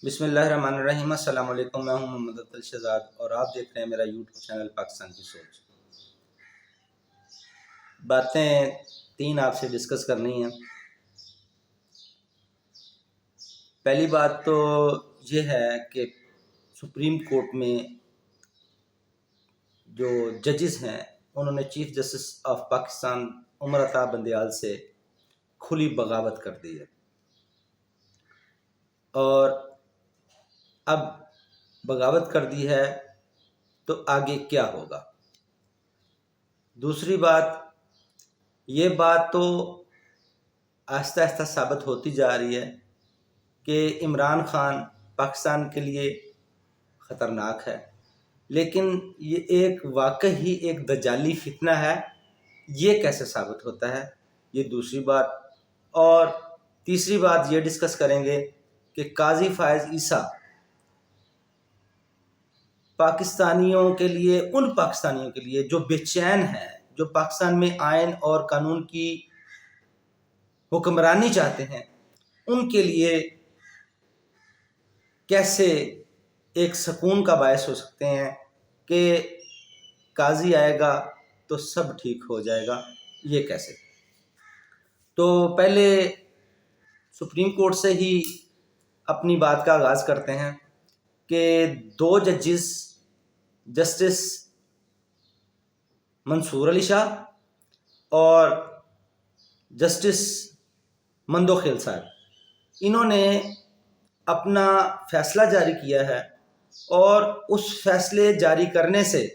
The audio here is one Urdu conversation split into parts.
بسم اللہ الرحمن الرحیم۔ السلام علیکم، میں ہوں محمد عبدل شہزاد اور آپ دیکھ رہے ہیں میرا یوٹیوب چینل پاکستان کی سوچ۔ باتیں تین آپ سے ڈسکس کرنی ہیں۔ پہلی بات تو یہ ہے کہ سپریم کورٹ میں جو ججز ہیں انہوں نے chief justice of Pakistan Umar Ata Bandial سے کھلی بغاوت کر دی ہے، اور اب بغاوت کر دی ہے تو آگے کیا ہوگا۔ دوسری بات، یہ بات تو آہستہ آہستہ ثابت ہوتی جا رہی ہے کہ عمران خان پاکستان کے لیے خطرناک ہے، لیکن یہ ایک واقعی ایک دجالی فتنہ ہے، یہ کیسے ثابت ہوتا ہے، یہ دوسری بات۔ اور تیسری بات یہ ڈسکس کریں گے کہ قاضی فائز عیسیٰ پاکستانیوں کے لیے، ان پاکستانیوں کے لیے جو بے چین ہیں، جو پاکستان میں آئین اور قانون کی حکمرانی چاہتے ہیں، ان کے لیے کیسے ایک سکون کا باعث ہو سکتے ہیں کہ قاضی آئے گا تو سب ٹھیک ہو جائے گا، یہ کیسے۔ تو پہلے سپریم کورٹ سے ہی اپنی بات کا آغاز کرتے ہیں کہ دو ججز جسٹس منصور علی شاہ اور جسٹس مندوخیل صاحب، انہوں نے اپنا فیصلہ جاری کیا ہے، اور اس فیصلے جاری کرنے سے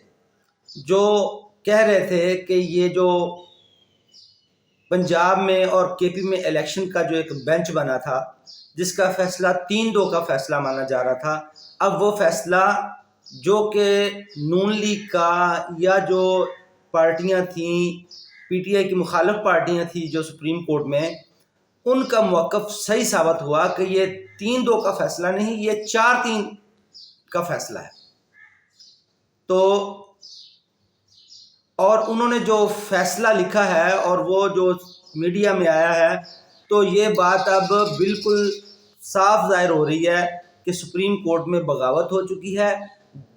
جو کہہ رہے تھے کہ یہ جو پنجاب میں اور کے پی میں الیکشن کا جو ایک بینچ بنا تھا جس کا فیصلہ 3-2 کا فیصلہ مانا جا رہا تھا، اب وہ فیصلہ جو کہ نون لیگ کا یا جو پارٹیاں تھیں پی ٹی آئی کی مخالف پارٹیاں تھیں جو سپریم کورٹ میں، ان کا موقف صحیح ثابت ہوا کہ یہ 3-2 کا فیصلہ نہیں، یہ 4-3 کا فیصلہ ہے۔ تو اور انہوں نے جو فیصلہ لکھا ہے اور وہ جو میڈیا میں آیا ہے، تو یہ بات اب بالکل صاف ظاہر ہو رہی ہے کہ سپریم کورٹ میں بغاوت ہو چکی ہے۔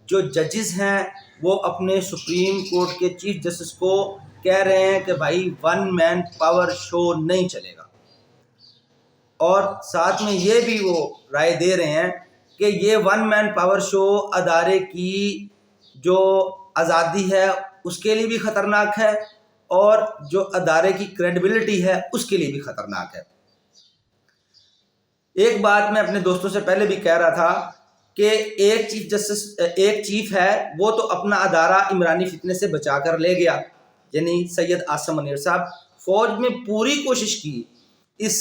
جو ججز ہیں وہ اپنے سپریم کورٹ کے چیف جسٹس کو کہہ رہے ہیں کہ بھائی 1 مین پاور شو نہیں چلے گا، اور ساتھ میں یہ بھی وہ رائے دے رہے ہیں کہ یہ 1 مین پاور شو ادارے کی جو آزادی ہے اس کے لیے بھی خطرناک ہے، اور جو ادارے کی کریڈیبلٹی ہے اس کے لیے بھی خطرناک ہے۔ ایک بات میں اپنے دوستوں سے پہلے بھی کہہ رہا تھا کہ ایک چیف ہے، وہ تو اپنا ادارہ عمرانی فتنے سے بچا کر لے گیا، یعنی سید عاصم منیر صاحب۔ فوج میں پوری کوشش کی اس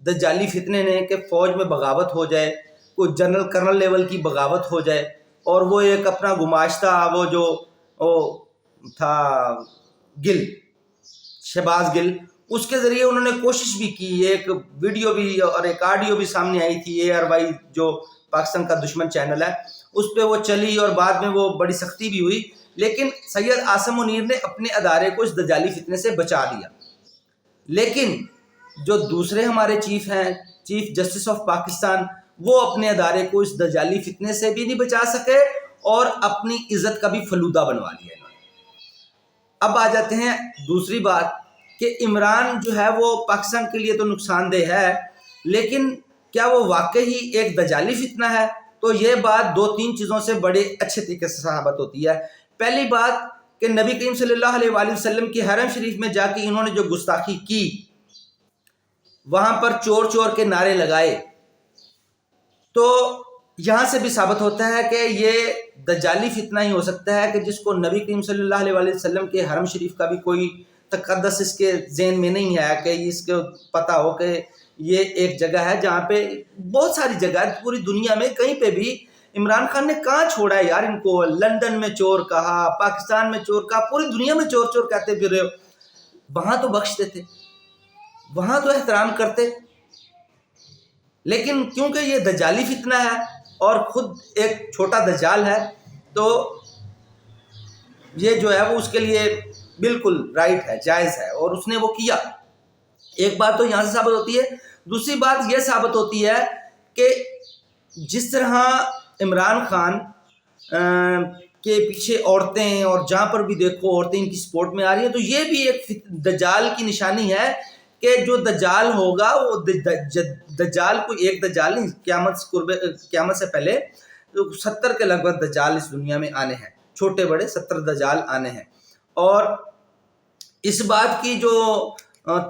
دجالی فتنے نے کہ فوج میں بغاوت ہو جائے، کوئی جنرل کرنل لیول کی بغاوت ہو جائے، اور وہ ایک اپنا گماشتہ وہ جو تھا گل، شہباز گل، اس کے ذریعے انہوں نے کوشش بھی کی، ایک ویڈیو بھی اور ایک آڈیو بھی سامنے آئی تھی، ARY جو پاکستان کا دشمن چینل ہے، اس پہ وہ چلی اور بعد میں وہ بڑی سختی بھی ہوئی، لیکن سید عاصم منیر نے اپنے ادارے کو اس دجالی فتنے سے بچا لیا۔ لیکن جو دوسرے ہمارے چیف ہیں، چیف جسٹس آف پاکستان، وہ اپنے ادارے کو اس دجالی فتنے سے بھی نہیں بچا سکے اور اپنی عزت کا بھی فلودہ بنوا لیا انہوں نے۔ اب آ جاتے ہیں دوسری بات کہ عمران جو ہے وہ پاکستان کے لیے تو نقصان دہ ہے، لیکن کیا وہ واقعی ایک دجالی فتنہ ہے؟ تو یہ بات 2-3 چیزوں سے بڑے اچھے طریقے سے ثابت ہوتی ہے۔ پہلی بات کہ نبی کریم صلی اللہ علیہ وآلہ وسلم کی حرم شریف میں جا کے انہوں نے جو گستاخی کی، وہاں پر چور چور کے نعرے لگائے، تو یہاں سے بھی ثابت ہوتا ہے کہ یہ دجالی فتنہ ہی ہو سکتا ہے کہ جس کو نبی کریم صلی اللہ علیہ وآلہ وسلم کے حرم شریف کا بھی کوئی تقدس اس کے ذہن میں نہیں آیا، کہ اس کو پتہ ہو کہ یہ ایک جگہ ہے جہاں پہ بہت ساری جگہ ہے پوری دنیا میں، کہیں پہ بھی عمران خان نے کہاں چھوڑا ہے یار ان کو۔ لندن میں چور کہا، پاکستان میں چور کہا، پوری دنیا میں چور چور کہتے پھر رہے ہو، وہاں تو بخشتے تھے، وہاں تو احترام کرتے، لیکن کیونکہ یہ دجالی فتنہ ہے اور خود ایک چھوٹا دجال ہے، تو یہ جو ہے وہ اس کے لیے بالکل رائٹ ہے، جائز ہے، اور اس نے وہ کیا۔ ایک بات تو یہاں سے ثابت ہوتی ہے۔ دوسری بات یہ ثابت ہوتی ہے کہ جس طرح عمران خان کے پیچھے عورتیں اور جہاں پر بھی دیکھو عورتیں ان کی سپورٹ میں آ رہی ہیں، تو یہ بھی ایک دجال کی نشانی ہے کہ جو دجال ہوگا وہ دجال کوئی ایک دجال نہیں، قیامت سے پہلے 70 کے لگ بھگ دجال اس دنیا میں آنے ہیں، چھوٹے بڑے 70 دجال آنے ہیں. اور اس بات کی جو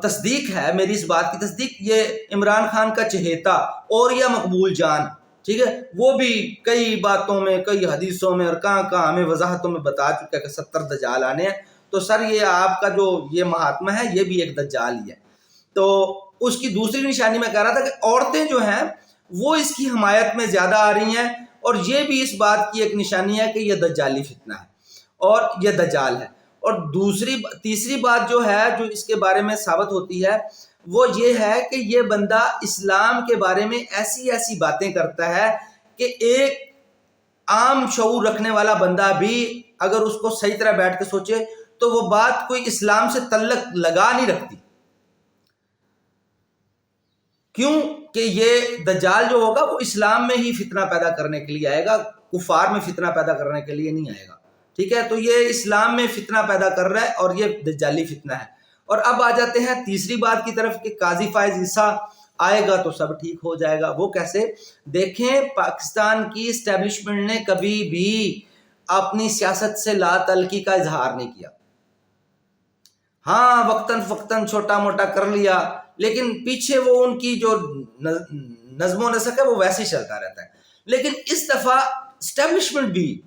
تصدیق ہے، میری اس بات کی تصدیق، یہ عمران خان کا چہیتا اور یا مقبول جان، ٹھیک ہے، وہ بھی کئی باتوں میں، کئی حدیثوں میں اور کہاں ہمیں وضاحتوں میں بتا چکا ہے کہ 70 دجال آنے ہیں. تو سر یہ آپ کا جو یہ مہاتما ہے یہ بھی ایک دجال ہی ہے. تو اس کی دوسری نشانی میں کہہ رہا تھا کہ عورتیں جو ہیں وہ اس کی حمایت میں زیادہ آ رہی ہیں، اور یہ بھی اس بات کی ایک نشانی ہے کہ یہ دجالی فتنہ ہے اور یہ دجال ہے. اور تیسری بات جو ہے جو اس کے بارے میں ثابت ہوتی ہے وہ یہ ہے کہ یہ بندہ اسلام کے بارے میں ایسی باتیں کرتا ہے کہ ایک عام شعور رکھنے والا بندہ بھی اگر اس کو صحیح طرح بیٹھ کے سوچے تو وہ بات کوئی اسلام سے تعلق لگا نہیں رکھتی. کیوں کہ یہ دجال جو ہوگا وہ اسلام میں ہی فتنہ پیدا کرنے کے لیے آئے گا، کفار میں فتنہ پیدا کرنے کے لیے نہیں آئے گا. ٹھیک ہے، تو یہ اسلام میں فتنہ پیدا کر رہا ہے اور یہ دجالی فتنہ ہے. اور اب آ جاتے ہیں تیسری بات کی طرف کہ قاضی فائز عیسیٰ آئے گا تو سب ٹھیک ہو جائے گا. وہ کیسے؟ دیکھیں، پاکستان کی اسٹیبلشمنٹ نے کبھی بھی اپنی سیاست سے لا تعلقی کا اظہار نہیں کیا. ہاں وقتاً چھوٹا موٹا کر لیا، لیکن پیچھے وہ ان کی جو نظم و نسق ہے وہ ویسے ہی چلتا رہتا ہے. لیکن اس دفعہ اسٹیبلشمنٹ بھی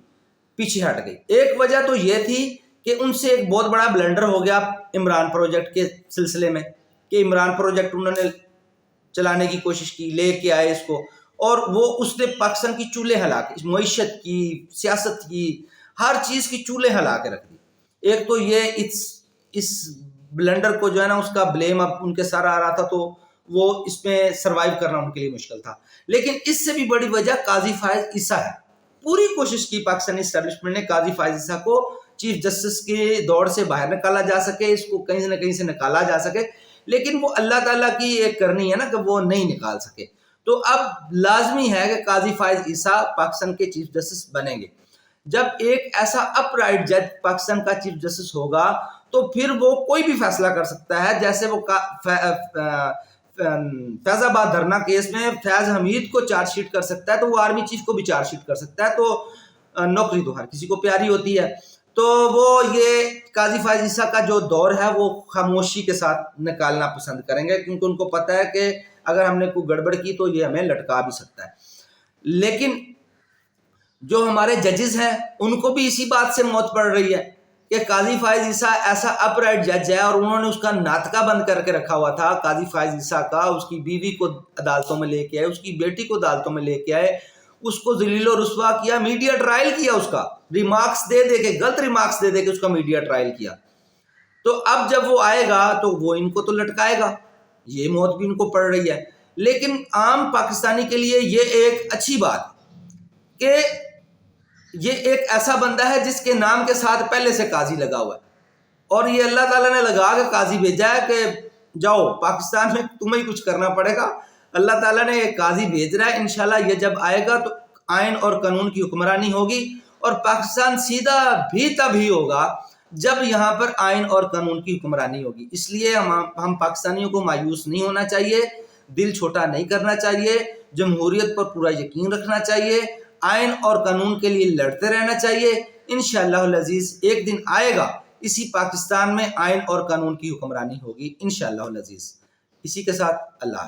پیچھے ہٹ گئی. ایک وجہ تو یہ تھی کہ ان سے ایک بہت بڑا بلنڈر ہو گیا عمران پروجیکٹ کے سلسلے میں، کہ عمران پروجیکٹ انہوں نے چلانے کی کوشش کی، لے کے آئے اس کو، اور وہ اس نے پاکستان کی چولہے ہلا کے، معیشت کی، سیاست کی، ہر چیز کی چولہے ہلا کے رکھ دی. ایک تو یہ اس بلنڈر کو جو ہے نا اس کا بلیم اب ان کے سر آ رہا تھا، تو وہ اس میں سروائیو کرنا ان کے لیے مشکل تھا. لیکن اس سے بھی بڑی وجہ قاضی فائز عیسیٰ ہے. پوری کوشش کی پاکستانی اسٹیبلشمنٹ نے قاضی فائز عیسیٰ کو چیف جسٹس کے دوڑ سے باہر نکالا جا سکے، اس کو کہیں نہ کہیں سے نکالا جا سکے، لیکن وہ اللہ تعالیٰ کی ایک کرنی ہے نا کہ وہ نہیں نکال سکے. تو اب لازمی ہے کہ قاضی فائز عیسیٰ پاکستان کے چیف جسٹس بنیں گے. جب ایک ایسا اپ رائٹ جج پاکستان کا چیف جسٹس ہوگا تو پھر وہ کوئی بھی فیصلہ کر سکتا ہے. جیسے وہ فیض آباد دھرنا کیس میں فیض حمید کو چارج شیٹ کر سکتا ہے، تو وہ آرمی چیف کو بھی چارج شیٹ کر سکتا ہے. تو نوکری تو ہر کسی کو پیاری ہوتی ہے. تو وہ یہ قاضی فائز عیسیٰ کا جو دور ہے وہ خاموشی کے ساتھ نکالنا پسند کریں گے، کیونکہ ان کو پتہ ہے کہ اگر ہم نے کوئی گڑبڑ کی تو یہ ہمیں لٹکا بھی سکتا ہے. لیکن جو ہمارے ججز ہیں ان کو بھی اسی بات سے موت پڑ رہی ہے کہ قاضی فائز عیسیٰ ایسا اپ رائٹ جج ہے، اور انہوں نے اس کا ناطقہ بند کر کے رکھا ہوا تھا قاضی فائز عیسیٰ کا. اس کی بیوی کو عدالتوں میں لے کے آئے، اس کی بیٹی کو عدالتوں میں لے کے آئے، اس کو ذلیل و رسوا کیا، میڈیا ٹرائل کیا، اس کا ریمارکس دے دے کے، غلط ریمارکس دے دے کے اس کا میڈیا ٹرائل کیا. تو اب جب وہ آئے گا تو وہ ان کو تو لٹکائے گا، یہ موت بھی ان کو پڑ رہی ہے. لیکن عام پاکستانی کے لیے یہ ایک اچھی بات کہ یہ ایک ایسا بندہ ہے جس کے نام کے ساتھ پہلے سے قاضی لگا ہوا ہے، اور یہ اللہ تعالیٰ نے لگا کے قاضی بھیجا ہے کہ جاؤ پاکستان میں تمہیں ہی کچھ کرنا پڑے گا. اللہ تعالیٰ نے ایک قاضی بھیج رہا ہے. انشاءاللہ یہ جب آئے گا تو آئین اور قانون کی حکمرانی ہوگی، اور پاکستان سیدھا بھی تب ہی ہوگا جب یہاں پر آئین اور قانون کی حکمرانی ہوگی. اس لیے ہم پاکستانیوں کو مایوس نہیں ہونا چاہیے، دل چھوٹا نہیں کرنا چاہیے، جمہوریت پر پورا یقین رکھنا چاہیے، آئین اور قانون کے لیے لڑتے رہنا چاہیے. انشاءاللہ العزیز ایک دن آئے گا اسی پاکستان میں آئین اور قانون کی حکمرانی ہوگی انشاءاللہ العزیز. اسی کے ساتھ اللہ حافظ.